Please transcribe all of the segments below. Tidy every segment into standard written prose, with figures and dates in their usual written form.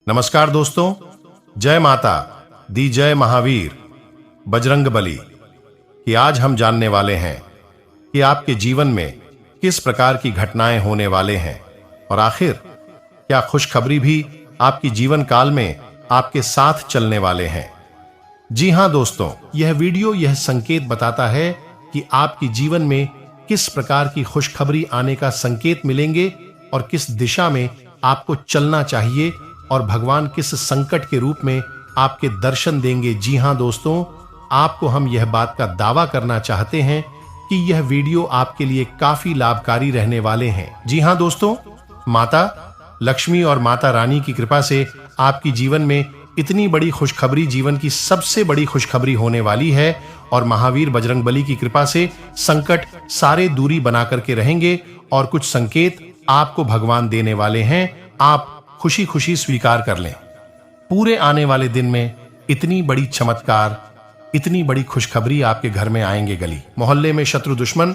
नमस्कार दोस्तों, जय माता दी जय महावीर बजरंगबली कि आज हम जानने वाले हैं कि आपके जीवन में किस प्रकार की घटनाएं होने वाले हैं और आखिर क्या खुशखबरी भी आपकी जीवन काल में आपके साथ चलने वाले हैं। जी हां दोस्तों, यह वीडियो यह संकेत बताता है कि आपके जीवन में किस प्रकार की खुशखबरी आने का संकेत मिलेंगे और किस दिशा में आपको चलना चाहिए और भगवान किस संकट के रूप में आपके दर्शन देंगे। जी हां दोस्तों, आपको हम यह बात का दावा करना चाहते हैं कि यह वीडियो आपके लिए काफी लाभकारी रहने वाले हैं। जी हां दोस्तों, माता लक्ष्मी और माता रानी की कृपा से आपकी जीवन में इतनी बड़ी खुशखबरी, जीवन की सबसे बड़ी खुशखबरी होने वाली है और महावीर बजरंगबली की कृपा से संकट सारे दूरी बना करके रहेंगे और कुछ संकेत आपको भगवान देने वाले हैं। आप खुशी खुशी स्वीकार कर लें। पूरे आने वाले दिन में इतनी बड़ी चमत्कार, इतनी बड़ी खुशखबरी आपके घर में आएंगे। गली मोहल्ले में शत्रु दुश्मन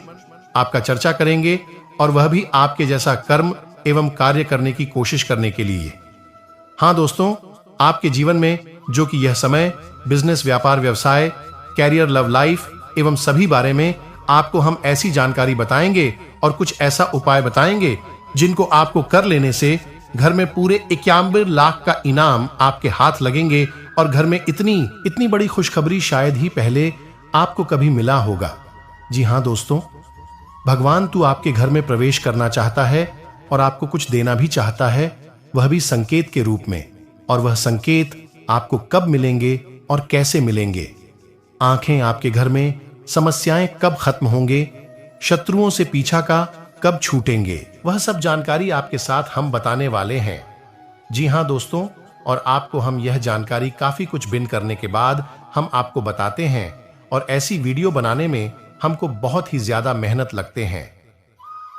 आपका चर्चा करेंगे और वह भी आपके जैसा कर्म एवं कार्य करने की कोशिश करने के लिए। हां दोस्तों, आपके जीवन में जो कि यह समय बिजनेस, व्यापार, व्यवसाय, कैरियर, लव लाइफ एवं सभी बारे में आपको हम ऐसी जानकारी बताएंगे और कुछ ऐसा उपाय बताएंगे जिनको आपको कर लेने से घर में पूरे 91 लाख का इनाम आपके हाथ लगेंगे और घर में इतनी बड़ी खुशखबरी शायद ही पहले आपको कभी मिला होगा। जी हां दोस्तों, भगवान तू आपके घर में प्रवेश करना चाहता है और आपको कुछ देना भी चाहता है, वह भी संकेत के रूप में। और वह संकेत आपको कब मिलेंगे और कैसे मिलेंगे, आंखें आपके घर में, समस्याएं कब खत्म होंगे, शत्रुओं से पीछा का कब छूटेंगे, वह सब जानकारी आपके साथ हम बताने वाले हैं। जी हां दोस्तों, और आपको हम यह जानकारी काफी कुछ बिन करने के बाद हम आपको बताते हैं और ऐसी वीडियो बनाने में हमको बहुत ही ज्यादा मेहनत लगते हैं।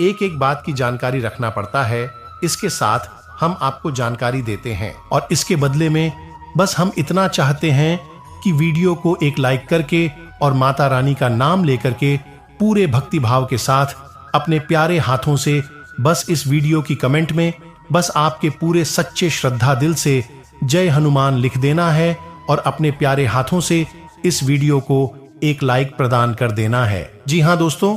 एक एक बात की जानकारी रखना पड़ता है। इसके साथ हम आपको जानकारी देते हैं और इसके बदले में बस हम इतना चाहते हैं कि वीडियो को एक लाइक करके और माता रानी का नाम लेकर के पूरे भक्ति भाव के साथ अपने प्यारे हाथों से बस इस वीडियो की कमेंट में बस आपके पूरे सच्चे श्रद्धा दिल से जय हनुमान लिख देना है और अपने प्यारे हाथों से इस वीडियो को एक लाइक प्रदान कर देना है। जी हां दोस्तों,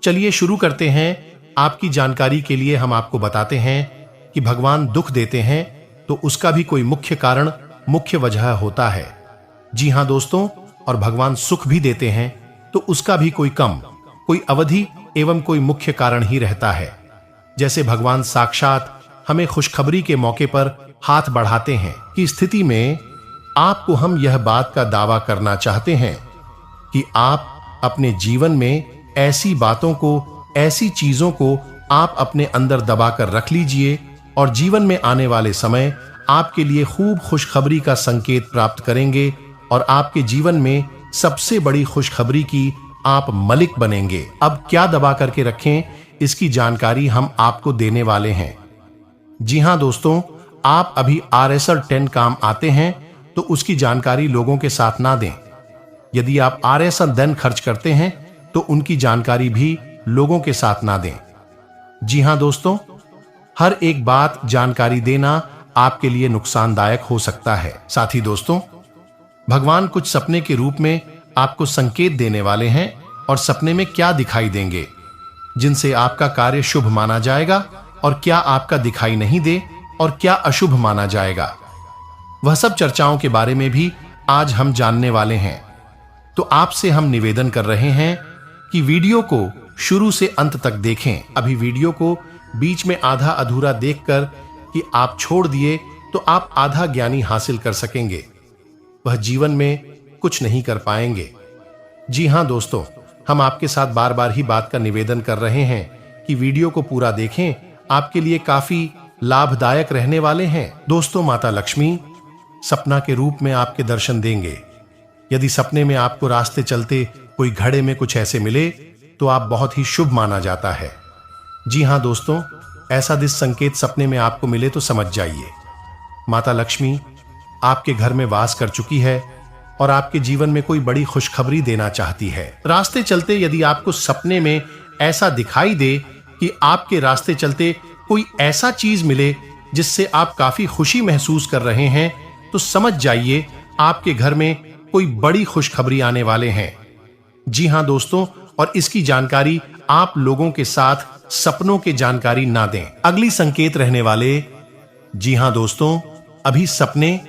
चलिए शुरू करते हैं। आपकी जानकारी के लिए हम आपको बताते हैं कि भगवान दुख देते हैं तो उसका भी कोई मुख्य कारण, मुख्य वजह होता है। जी हां दोस्तों, और भगवान सुख भी देते हैं तो उसका भी कोई अवधि एवं कोई मुख्य कारण ही रहता है। जैसे भगवान साक्षात हमें खुशखबरी के मौके पर हाथ बढ़ाते हैं कि स्थिति में आपको हम यह बात का दावा करना चाहते हैं कि आप अपने जीवन में ऐसी बातों को, ऐसी चीजों को आप अपने अंदर दबाकर रख लीजिए और जीवन में आने वाले समय आपके लिए खूब खुशखबरी का संकेत प्राप्त करेंगे और आपके जीवन में सबसे बड़ी खुशखबरी की आप मलिक बनेंगे। अब क्या दबा करके रखें, इसकी जानकारी हम आपको देने वाले हैं। जी हां दोस्तों, आप अभी RSL 10 काम आते हैं तो उसकी जानकारी लोगों के साथ ना दें। यदि आप RSL धन खर्च करते हैं तो उनकी जानकारी भी लोगों के साथ ना दें। जी हां दोस्तों, हर एक बात जानकारी देना आपके लिए नुकसानदायक हो सकता है। साथ ही दोस्तों, भगवान कुछ सपने के रूप में आपको संकेत देने वाले हैं और सपने में क्या दिखाई देंगे जिनसे आपका कार्य शुभ माना जाएगा और क्या आपका दिखाई नहीं दे और क्या अशुभ माना जाएगा, वह सब चर्चाओं के बारे में भी आज हम जानने वाले हैं। तो आपसे हम निवेदन कर रहे हैं कि वीडियो को शुरू से अंत तक देखें। अभी वीडियो को बीच में आधा अधूरा देखकर कि आप छोड़ दिए तो आप आधा ज्ञानी हासिल कर सकेंगे, वह जीवन में कुछ नहीं कर पाएंगे। जी हां दोस्तों, हम आपके साथ बार बार ही बात का निवेदन कर रहे हैं कि वीडियो को पूरा देखें, आपके लिए काफी लाभदायक रहने वाले हैं। दोस्तों, माता लक्ष्मी सपना के रूप में आपके दर्शन देंगे। यदि सपने में आपको रास्ते चलते कोई घड़े में कुछ ऐसे मिले तो आप बहुत ही शुभ माना जाता है। जी हां दोस्तों, ऐसा दिस संकेत सपने में आपको मिले तो समझ जाइए माता लक्ष्मी आपके घर में वास कर चुकी है और आपके जीवन में कोई बड़ी खुशखबरी देना चाहती है। रास्ते चलते यदि आपको सपने में ऐसा दिखाई दे कि आपके रास्ते चलते कोई ऐसा चीज मिले जिससे आप काफी खुशी महसूस कर रहे हैं, तो समझ जाइए आपके घर में कोई बड़ी खुशखबरी आने वाले हैं। जी हां दोस्तों, और इसकी जानकारी आप लोगों के साथ सपनों की जानकारी ना दें। अगली संकेत रहने वाले, जी हां दोस्तों, अभी सपने।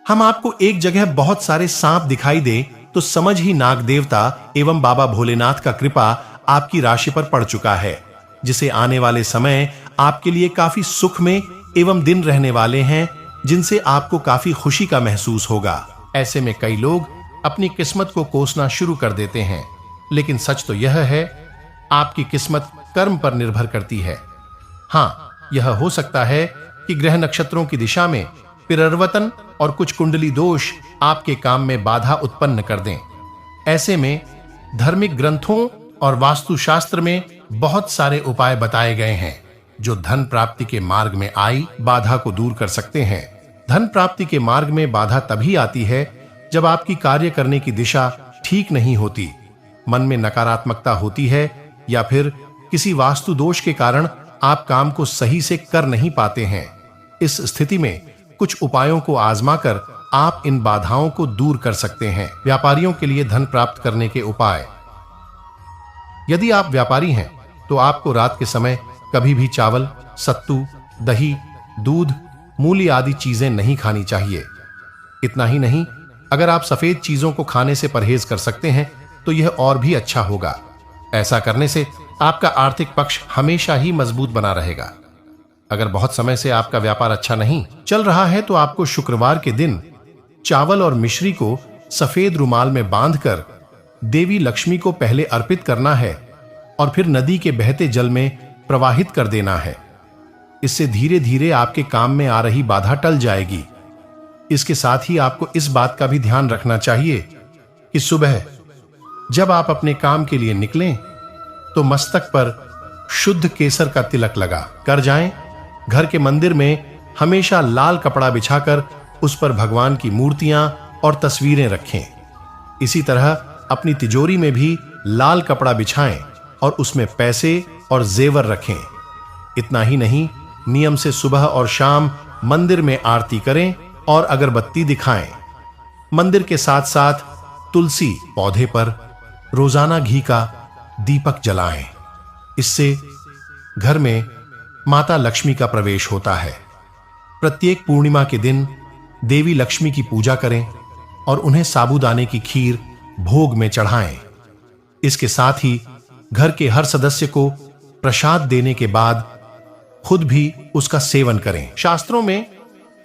हम आपको एक जगह बहुत सारे सांप दिखाई दे तो समझ ही नाग देवता एवं बाबा भोलेनाथ का कृपा आपकी राशि पर पड़ चुका है, जिसे आने वाले समय आपके लिए काफी सुख में एवं दिन रहने वाले हैं, जिनसे आपको काफी खुशी का महसूस होगा। ऐसे में कई लोग अपनी किस्मत को कोसना शुरू कर देते हैं, लेकिन सच तो यह है, आपकी किस्मत कर्म पर निर्भर करती है। हां, यह हो सकता है कि ग्रह नक्षत्रों की दिशा में परिवर्तन और कुछ कुंडली दोष आपके काम में बाधा उत्पन्न कर दें। ऐसे में धार्मिक ग्रंथों और वास्तुशास्त्र में बहुत सारे उपाय बताए गए हैं, जो धन प्राप्ति के मार्ग में आई बाधा को दूर कर सकते हैं। धन प्राप्ति के मार्ग में बाधा तभी आती है जब आपकी कार्य करने की दिशा ठीक नहीं होती, मन में नकारात्मकता होती है, या फिर किसी वास्तु दोष के कारण आप काम को सही से कर नहीं पाते हैं। इस स्थिति में कुछ उपायों को आजमाकर आप इन बाधाओं को दूर कर सकते हैं। व्यापारियों के लिए धन प्राप्त करने के उपाय। यदि आप व्यापारी हैं तो आपको रात के समय कभी भी चावल, सत्तू, दही, दूध, मूली आदि चीजें नहीं खानी चाहिए। इतना ही नहीं, अगर आप सफेद चीजों को खाने से परहेज कर सकते हैं तो यह और भी अच्छा होगा। ऐसा करने से आपका आर्थिक पक्ष हमेशा ही मजबूत बना रहेगा। अगर बहुत समय से आपका व्यापार अच्छा नहीं चल रहा है तो आपको शुक्रवार के दिन चावल और मिश्री को सफेद रुमाल में बांधकर देवी लक्ष्मी को पहले अर्पित करना है और फिर नदी के बहते जल में प्रवाहित कर देना है। इससे धीरे धीरे आपके काम में आ रही बाधा टल जाएगी। इसके साथ ही आपको इस बात का भी ध्यान रखना चाहिए कि सुबह जब आप अपने काम के लिए निकलें तो मस्तक पर शुद्ध केसर का तिलक लगा कर जाएं। घर के मंदिर में हमेशा लाल कपड़ा बिछाकर उस पर भगवान की मूर्तियां और तस्वीरें रखें। इसी तरह अपनी तिजोरी में भी लाल कपड़ा बिछाएं और उसमें पैसे और जेवर रखें। इतना ही नहीं, नियम से सुबह और शाम मंदिर में आरती करें और अगरबत्ती दिखाएं। मंदिर के साथ साथ तुलसी पौधे पर रोजाना घी का दीपक जलाएं। इससे घर में माता लक्ष्मी का प्रवेश होता है। प्रत्येक पूर्णिमा के दिन देवी लक्ष्मी की पूजा करें और उन्हें साबूदाने की खीर भोग में चढ़ाएं। इसके साथ ही घर के हर सदस्य को प्रसाद देने के बाद खुद भी उसका सेवन करें। शास्त्रों में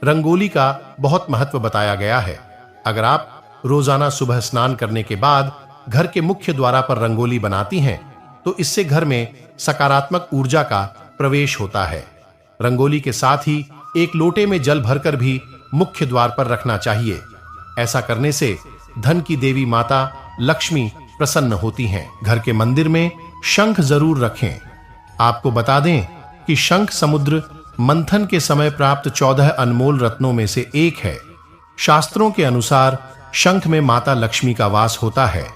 रंगोली का बहुत महत्व बताया गया है। अगर आप रोजाना सुबह स्नान करने के बाद घर के मुख्य द्वार पर रंगोली बनाती हैं तो इससे घर में सकारात्मक ऊर्जा का प्रवेश होता है। रंगोली के साथ ही एक लोटे में जल भरकर भी मुख्य द्वार पर रखना चाहिए। ऐसा करने से धन की देवी माता लक्ष्मी प्रसन्न होती हैं। घर के मंदिर में शंख जरूर रखें। आपको बता दें कि शंख समुद्र मंथन के समय प्राप्त 14 अनमोल रत्नों में से एक है। शास्त्रों के अनुसार शंख में माता लक्ष्मी का वास होता है।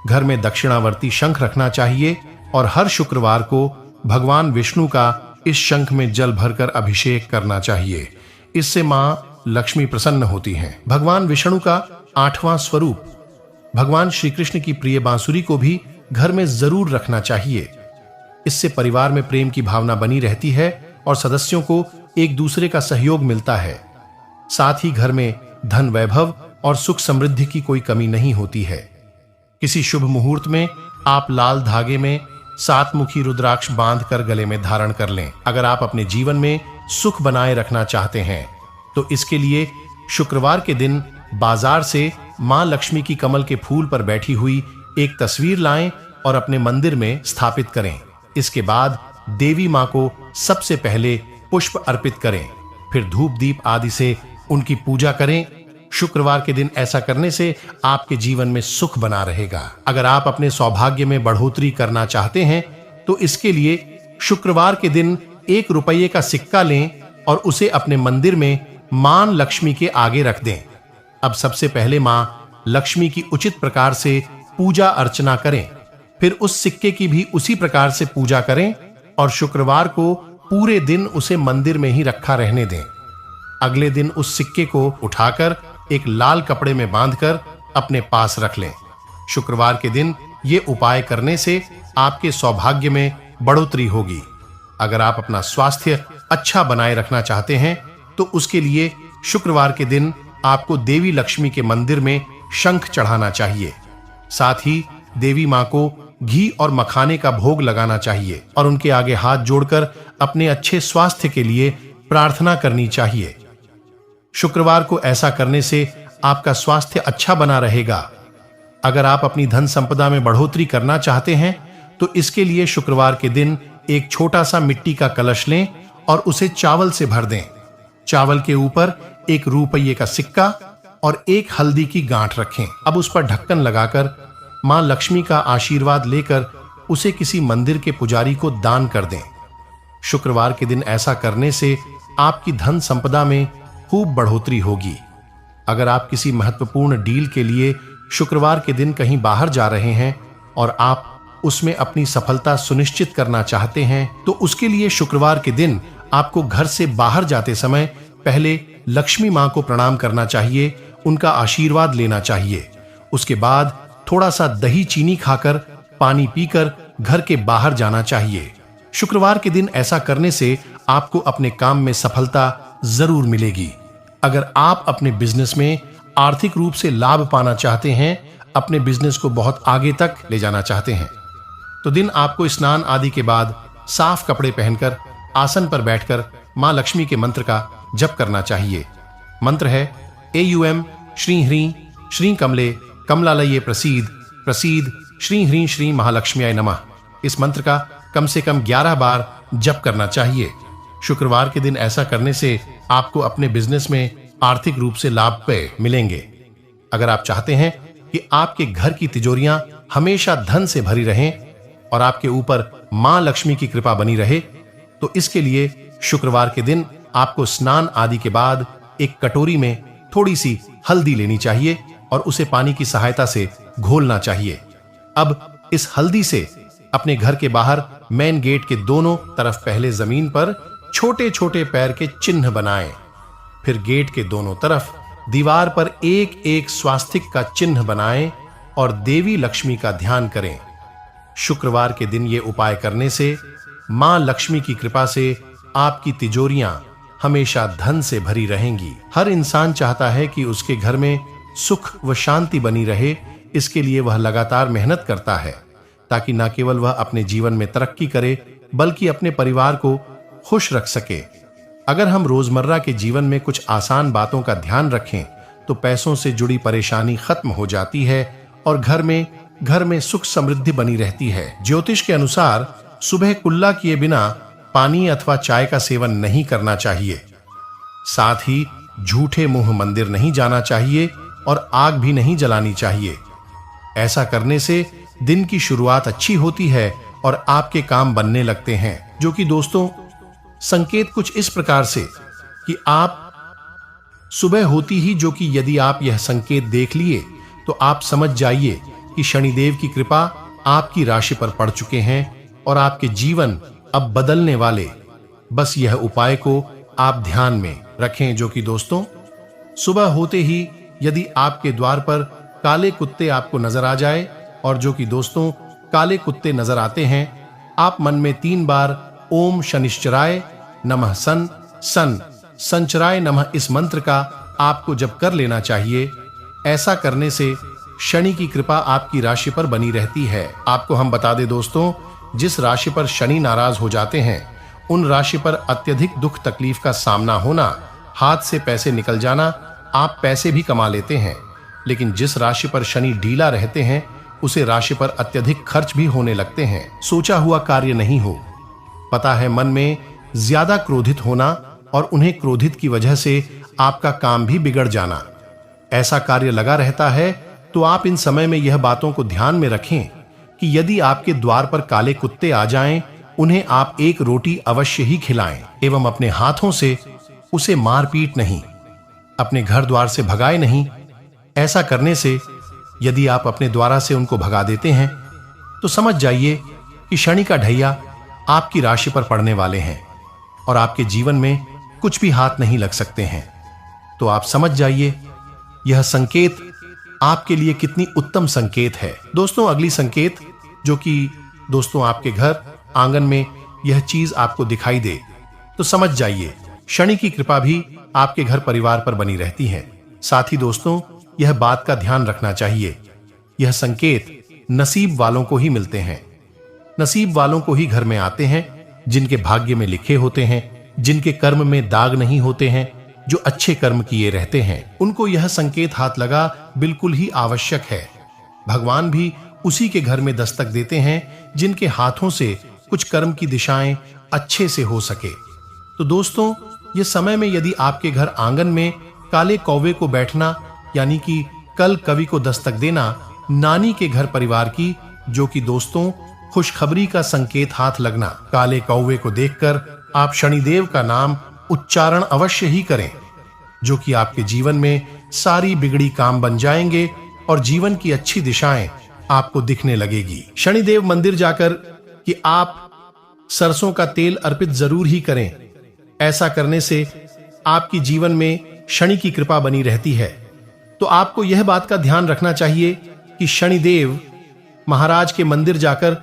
घर में दक्षिणावर्ती शंख रखना चाहिए और हर शुक्रवार को भगवान विष्णु का इस शंख में जल भरकर अभिषेक करना चाहिए। इससे मां लक्ष्मी प्रसन्न होती हैं। भगवान विष्णु का 8वां स्वरूप भगवान श्री कृष्ण की प्रिय बांसुरी को भी घर में जरूर रखना चाहिए। इससे परिवार में प्रेम की भावना बनी रहती है और सदस्यों को एक दूसरे का सहयोग मिलता है। साथ ही घर में धन वैभव और सुख समृद्धि की कोई कमी नहीं होती है। किसी शुभ मुहूर्त में आप लाल धागे में 7 मुखी रुद्राक्ष बांधकर गले में धारण कर लें। अगर आप अपने जीवन में सुख बनाए रखना चाहते हैं तो इसके लिए शुक्रवार के दिन बाजार से मां लक्ष्मी की कमल के फूल पर बैठी हुई एक तस्वीर लाएं और अपने मंदिर में स्थापित करें। इसके बाद देवी मां को सबसे पहले पुष्प अर्पित करें, फिर धूप दीप आदि से उनकी पूजा करें। शुक्रवार के दिन ऐसा करने से आपके जीवन में सुख बना रहेगा। अगर आप अपने सौभाग्य में बढ़ोतरी करना चाहते हैं तो इसके लिए शुक्रवार के दिन 1 रुपये का सिक्का लें और उसे अपने मंदिर में मां लक्ष्मी के आगे रख दें। अब सबसे पहले मां लक्ष्मी की उचित प्रकार से पूजा अर्चना करें, फिर उस सिक्के की भी उसी प्रकार से पूजा करें और शुक्रवार को पूरे दिन उसे मंदिर में ही रखा रहने दें। अगले दिन उस सिक्के को उठाकर एक लाल कपड़े में बांधकर अपने पास रख लें। शुक्रवार के दिन ये उपाय करने से आपके सौभाग्य में बढ़ोतरी होगी। अगर आप अपना स्वास्थ्य अच्छा बनाए रखना चाहते हैं तो उसके लिए शुक्रवार के दिन आपको देवी लक्ष्मी के मंदिर में शंख चढ़ाना चाहिए। साथ ही देवी मां को घी और मखाने का भोग लगाना चाहिए और उनके आगे हाथ जोड़कर अपने अच्छे स्वास्थ्य के लिए प्रार्थना करनी चाहिए। शुक्रवार को ऐसा करने से आपका स्वास्थ्य अच्छा बना रहेगा। अगर आप अपनी धन संपदा में बढ़ोतरी करना चाहते हैं तो इसके लिए शुक्रवार के दिन एक छोटा सा मिट्टी का कलश लें और उसे चावल से भर दें। चावल के ऊपर एक रुपये का सिक्का और एक हल्दी की गांठ रखें। अब उस पर ढक्कन लगाकर मां लक्ष्मी का आशीर्वाद लेकर उसे किसी मंदिर के पुजारी को दान कर दें। शुक्रवार के दिन ऐसा करने से आपकी धन संपदा में खूब बढ़ोतरी होगी। अगर आप किसी महत्वपूर्ण डील के लिए शुक्रवार के दिन कहीं बाहर जा रहे हैं और आप उसमें अपनी सफलता सुनिश्चित करना चाहते हैं तो उसके लिए शुक्रवार के दिन आपको घर से बाहर जाते समय पहले लक्ष्मी मां को प्रणाम करना चाहिए, उनका आशीर्वाद लेना चाहिए। उसके बाद थोड़ा सा दही चीनी खाकर पानी पीकर घर के बाहर जाना चाहिए। शुक्रवार के दिन ऐसा करने से आपको अपने काम में सफलता जरूर मिलेगी। अगर आप अपने बिजनेस में आर्थिक रूप से लाभ पाना चाहते हैं, अपने बिजनेस को बहुत आगे तक ले जाना चाहते हैं, तो दिन आपको स्नान आदि के बाद साफ कपड़े पहनकर आसन पर बैठकर मां लक्ष्मी के मंत्र का जप करना चाहिए। मंत्र है एयूएम श्री ह्रीं श्री कमले कमलालये प्रसीद प्रसीद श्री ह्रीं श्री महालक्ष्म्याय नमः। इस मंत्र का कम से कम 11 बार जप करना चाहिए। शुक्रवार के दिन ऐसा करने से आपको अपने बिजनेस में आर्थिक रूप से लाभ मिलेंगे। अगर आप चाहते हैं कि आपके घर की तिजोरियां हमेशा धन से भरी रहें और आपके ऊपर मां लक्ष्मी की कृपा बनी रहे, तो इसके लिए शुक्रवार के दिन आपको स्नान आदि के बाद एक कटोरी में थोड़ी सी हल्दी लेनी चाहिए और उसे पानी की सहायता से घोलना चाहिए। अब इस हल्दी से अपने घर के बाहर मेन गेट के दोनों तरफ पहले जमीन पर छोटे छोटे पैर के चिन्ह बनाएं। फिर गेट के दोनों तरफ दीवार पर एक एक स्वास्तिक का चिन्ह बनाएं और देवी लक्ष्मी का ध्यान करें। शुक्रवार के दिन ये उपाय करने से मां लक्ष्मी की कृपा से आपकी तिजोरियां हमेशा धन से भरी रहेंगी। हर इंसान चाहता है कि उसके घर में सुख व शांति बनी रहे। इसके लिए वह लगातार मेहनत करता है ताकि न केवल वह अपने जीवन में तरक्की करे बल्कि अपने परिवार को खुश रख सके। अगर हम रोजमर्रा के जीवन में कुछ आसान बातों का ध्यान रखें तो पैसों से जुड़ी परेशानी खत्म हो जाती है और घर में सुख समृद्धि बनी रहती है। ज्योतिष के अनुसार सुबह कुल्ला किए बिना पानी अथवा चाय का सेवन नहीं करना चाहिए। साथ ही झूठे मुंह मंदिर नहीं जाना चाहिए और आग भी नहीं जलानी चाहिए। ऐसा करने से दिन की शुरुआत अच्छी होती है और आपके काम बनने लगते हैं। जो कि दोस्तों संकेत कुछ इस प्रकार से कि आप सुबह होती ही जो कि यदि आप यह संकेत देख लिए तो आप समझ जाइए कि शनिदेव की कृपा आपकी राशि पर पड़ चुके हैं और आपके जीवन अब बदलने वाले। बस यह उपाय को आप ध्यान में रखें। जो कि दोस्तों सुबह होते ही यदि आपके द्वार पर काले कुत्ते आपको नजर आ जाए और जो कि दोस्तों काले कुत्ते नजर आते हैं, आप मन में 3 बार ओम शनिश्चराय नमः सन सन संचराय नमः इस मंत्र का आपको जप कर लेना चाहिए। ऐसा करने से शनि की कृपा आपकी राशि पर बनी रहती है। आपको हम बता दें दोस्तों, जिस राशि पर शनि नाराज हो जाते हैं उन राशि पर अत्यधिक दुख तकलीफ का सामना होना, हाथ से पैसे निकल जाना, आप पैसे भी कमा लेते हैं, लेकिन जिस राशि पर शनि ढीला रहते हैं उसे राशि पर अत्यधिक खर्च भी होने लगते हैं। सोचा हुआ कार्य नहीं हो पता है, मन में ज्यादा क्रोधित होना और उन्हें क्रोधित की वजह से आपका काम भी बिगड़ जाना, ऐसा कार्य लगा रहता है। तो आप इन समय में यह बातों को ध्यान में रखें कि यदि आपके द्वार पर काले कुत्ते आ जाएं, उन्हें आप एक रोटी अवश्य ही खिलाएं एवं अपने हाथों से उसे मारपीट नहीं, अपने घर द्वार से भगाए नहीं। ऐसा करने से यदि आप अपने द्वारा से उनको भगा देते हैं तो समझ जाइए कि शनि का ढैया आपकी राशि पर पड़ने वाले हैं। और आपके जीवन में कुछ भी हाथ नहीं लग सकते हैं। तो आप समझ जाइए यह संकेत आपके लिए कितनी उत्तम संकेत है। दोस्तों, अगली संकेत जो कि दोस्तों आपके घर आंगन में यह चीज आपको दिखाई दे तो समझ जाइए शनि की कृपा भी आपके घर परिवार पर बनी रहती है। साथ ही दोस्तों, यह बात का ध्यान रखना चाहिए, यह संकेत नसीब वालों को ही मिलते हैं। नसीब वालों को ही घर में आते हैं जिनके भाग्य में लिखे होते हैं, जिनके कर्म में दाग नहीं होते हैं, जो अच्छे कर्म किए रहते हैं, उनको यह संकेत हाथ लगा बिल्कुल ही आवश्यक है। भगवान भी उसी के घर में दस्तक देते हैं जिनके हाथों से कुछ कर्म की दिशाएं अच्छे से हो सके। तो दोस्तों, ये समय में यदि आपके घर आंगन में काले कौवे को बैठना यानी कि कल कवि को दस्तक देना नानी के घर परिवार की, जो कि दोस्तों खुशखबरी का संकेत हाथ लगना, काले कौवे को देखकर आप शनिदेव का नाम उच्चारण अवश्य ही करें, जो कि आपके जीवन में सारी बिगड़ी काम बन जाएंगे और जीवन की अच्छी दिशाएं आपको दिखने लगेगी। शनिदेव मंदिर जाकर कि आप सरसों का तेल अर्पित जरूर ही करें। ऐसा करने से आपकी जीवन में शनि की कृपा बनी रहती है। तो आपको यह बात का ध्यान रखना चाहिए कि शनिदेव महाराज के मंदिर जाकर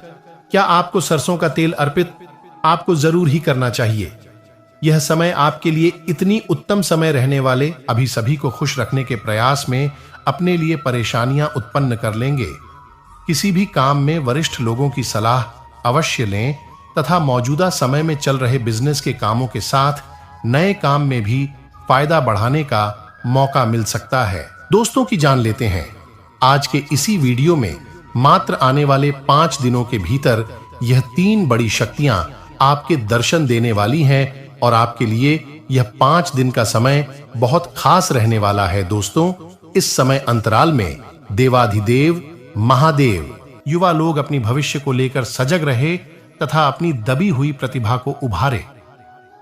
क्या आपको सरसों का तेल अर्पित आपको जरूर ही करना चाहिए। यह समय आपके लिए इतनी उत्तम समय रहने वाले अभी सभी को खुश रखने के प्रयास में अपने लिए परेशानियां उत्पन्न कर लेंगे। किसी भी काम में वरिष्ठ लोगों की सलाह अवश्य लें तथा मौजूदा समय में चल रहे बिजनेस के कामों के साथ नए काम में भी फायदा बढ़ाने का मौका मिल सकता है। दोस्तों की जान लेते हैं आज के इसी वीडियो में मात्र आने वाले 5 दिनों के भीतर यह 3 बड़ी शक्तियां आपके दर्शन देने वाली हैं और आपके लिए यह 5 दिन का समय बहुत खास रहने वाला है। दोस्तों, इस समय अंतराल में देवाधिदेव महादेव युवा लोग अपनी भविष्य को लेकर सजग रहे तथा अपनी दबी हुई प्रतिभा को उभारे।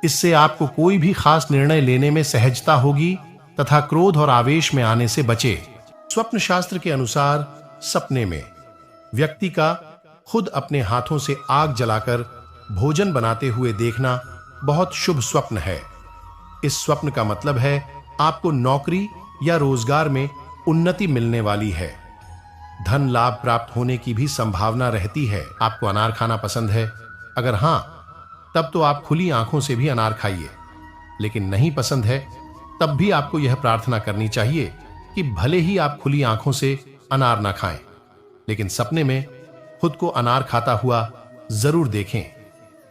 इससे आपको कोई भी खास निर्णय लेने में सहजता होगी तथा क्रोध और आवेश में आने से बचे। स्वप्न शास्त्र के अनुसार सपने में व्यक्ति का खुद अपने हाथों से आग जलाकर भोजन बनाते हुए देखना बहुत शुभ स्वप्न है। इस स्वप्न का मतलब है आपको नौकरी या रोजगार में उन्नति मिलने वाली है। धन लाभ प्राप्त होने की भी संभावना रहती है। आपको अनार खाना पसंद है? अगर हां, तब तो आप खुली आंखों से भी अनार खाइए। लेकिन नहीं पसंद है तब भी आपको यह प्रार्थना करनी चाहिए कि भले ही आप खुली आंखों से अनार ना खाएं, लेकिन सपने में खुद को अनार खाता हुआ जरूर देखें।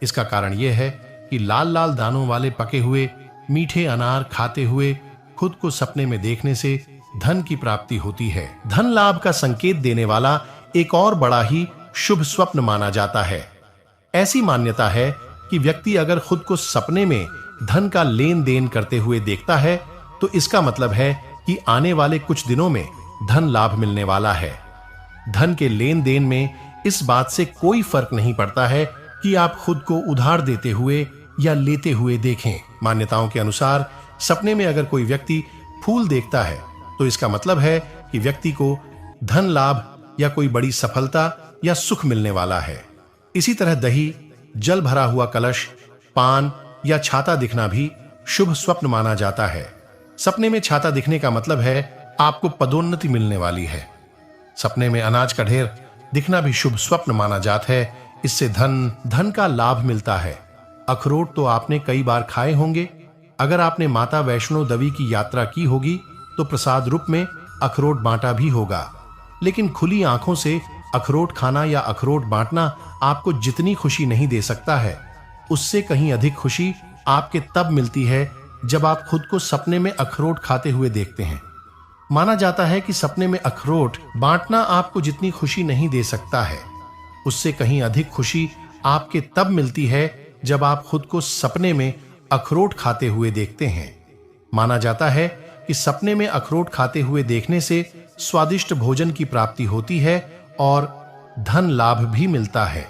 इसका कारण यह है कि लाल लाल दानों वाले पके हुए मीठे अनार खाते हुए खुद को सपने में देखने से धन की प्राप्ति होती है। धन लाभ का संकेत देने वाला एक और बड़ा ही शुभ स्वप्न माना जाता है। ऐसी मान्यता है कि व्यक्ति अगर खुद को सपने में धन का लेन देन करते हुए देखता है तो इसका मतलब है कि आने वाले कुछ दिनों में धन लाभ मिलने वाला है। धन के लेन देन में इस बात से कोई फर्क नहीं पड़ता है कि आप खुद को उधार देते हुए या लेते हुए देखें। मान्यताओं के अनुसार सपने में अगर कोई व्यक्ति फूल देखता है तो इसका मतलब है कि व्यक्ति को धन लाभ या कोई बड़ी सफलता या सुख मिलने वाला है। इसी तरह दही, जल भरा हुआ कलश, पान या छाता दिखना भी शुभ स्वप्न माना जाता है। सपने में छाता दिखने का मतलब है आपको पदोन्नति मिलने वाली है। सपने में अनाज का ढेर दिखना भी शुभ स्वप्न माना जाता है। इससे धन का लाभ मिलता है। अखरोट तो आपने कई बार खाए होंगे। अगर आपने माता वैष्णो देवी की यात्रा की होगी तो प्रसाद रूप में अखरोट बांटा भी होगा। लेकिन खुली आंखों से अखरोट खाना या अखरोट बांटना आपको जितनी खुशी नहीं दे सकता है, उससे कहीं अधिक खुशी आपके तब मिलती है जब आप खुद को सपने में अखरोट खाते हुए देखते हैं। माना जाता है कि सपने में अखरोट बांटना आपको जितनी खुशी नहीं दे सकता है, उससे कहीं अधिक खुशी आपके तब मिलती है जब आप खुद को सपने में अखरोट खाते हुए देखते हैं। माना जाता है कि सपने में अखरोट खाते हुए देखने से स्वादिष्ट भोजन की प्राप्ति होती है और धन लाभ भी मिलता है।